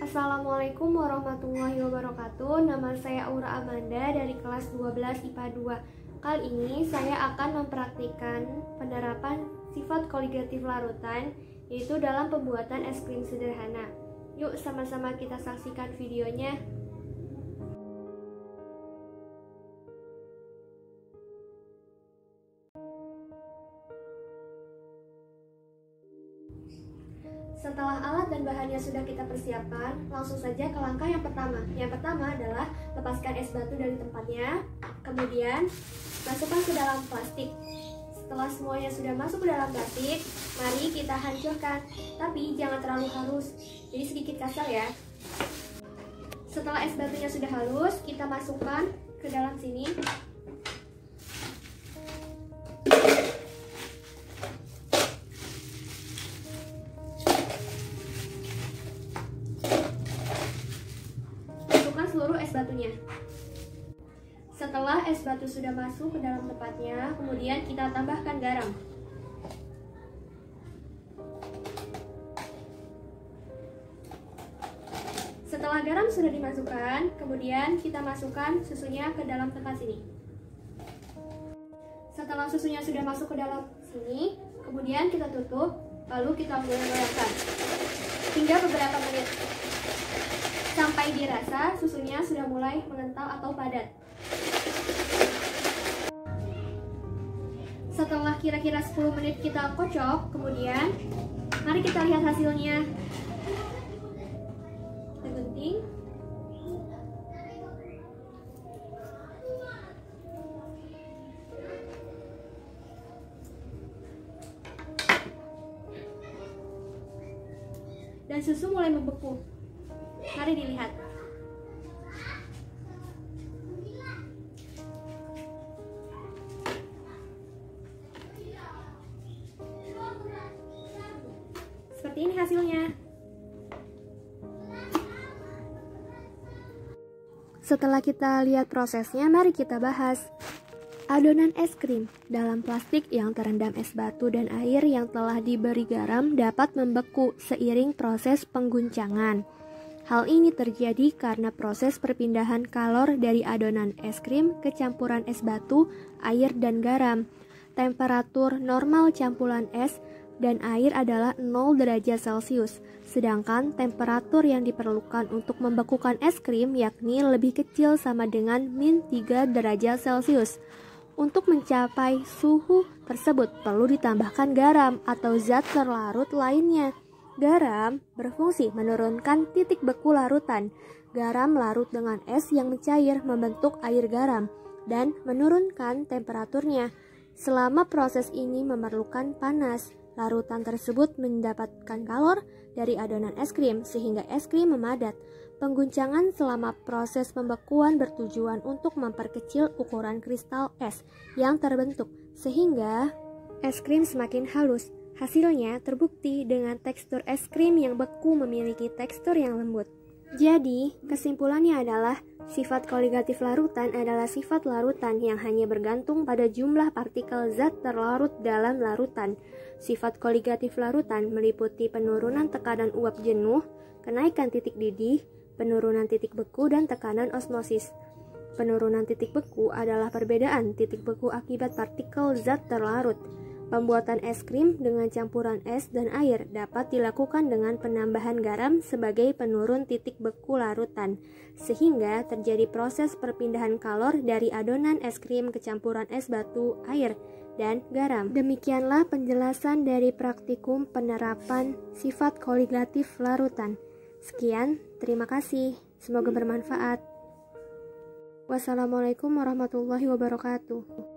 Assalamualaikum warahmatullahi wabarakatuh. Nama saya Aura Amanda dari kelas 12 IPA 2. Kali ini saya akan mempraktikkan penerapan sifat koligatif larutan, yaitu dalam pembuatan es krim sederhana. Yuk sama-sama kita saksikan videonya. Setelah alat dan bahannya sudah kita persiapkan, langsung saja ke langkah yang pertama. Yang pertama adalah lepaskan es batu dari tempatnya, kemudian masukkan ke dalam plastik. Setelah semuanya sudah masuk ke dalam plastik, mari kita hancurkan. Tapi jangan terlalu halus, jadi sedikit kasar ya. Setelah es batunya sudah halus, kita masukkan ke dalam sini. Seluruh es batunya. Setelah es batu sudah masuk ke dalam tempatnya, kemudian kita tambahkan garam. Setelah garam sudah dimasukkan, kemudian kita masukkan susunya ke dalam tempat sini. Setelah susunya sudah masuk ke dalam sini, kemudian kita tutup, lalu kita goyang-goyangkan hingga beberapa menit. Sampai dirasa susunya sudah mulai mengental atau padat. Setelah kira-kira 10 menit kita kocok, kemudian mari kita lihat hasilnya. Kita gunting. Dan susu mulai membeku. Mari dilihat. Seperti ini hasilnya. Setelah kita lihat prosesnya, mari kita bahas. Adonan es krim dalam plastik yang terendam es batu dan air yang telah diberi garam dapat membeku seiring proses pengguncangan. Hal ini terjadi karena proses perpindahan kalor dari adonan es krim ke campuran es batu, air, dan garam. Temperatur normal campuran es dan air adalah 0 derajat Celcius, sedangkan temperatur yang diperlukan untuk membekukan es krim yakni lebih kecil sama dengan -3 derajat Celcius. Untuk mencapai suhu tersebut perlu ditambahkan garam atau zat terlarut lainnya. Garam berfungsi menurunkan titik beku larutan. Garam larut dengan es yang mencair membentuk air garam dan menurunkan temperaturnya. Selama proses ini memerlukan panas, larutan tersebut mendapatkan kalor dari adonan es krim sehingga es krim memadat. Pengguncangan selama proses pembekuan bertujuan untuk memperkecil ukuran kristal es yang terbentuk sehingga es krim semakin halus. Hasilnya terbukti dengan tekstur es krim yang beku memiliki tekstur yang lembut. Jadi, kesimpulannya adalah sifat koligatif larutan adalah sifat larutan yang hanya bergantung pada jumlah partikel zat terlarut dalam larutan. Sifat koligatif larutan meliputi penurunan tekanan uap jenuh, kenaikan titik didih, penurunan titik beku, dan tekanan osmosis. Penurunan titik beku adalah perbedaan titik beku akibat partikel zat terlarut. Pembuatan es krim dengan campuran es dan air dapat dilakukan dengan penambahan garam sebagai penurun titik beku larutan, sehingga terjadi proses perpindahan kalor dari adonan es krim ke campuran es batu, air, dan garam. Demikianlah penjelasan dari praktikum penerapan sifat koligatif larutan. Sekian, terima kasih. Semoga bermanfaat. Wassalamualaikum warahmatullahi wabarakatuh.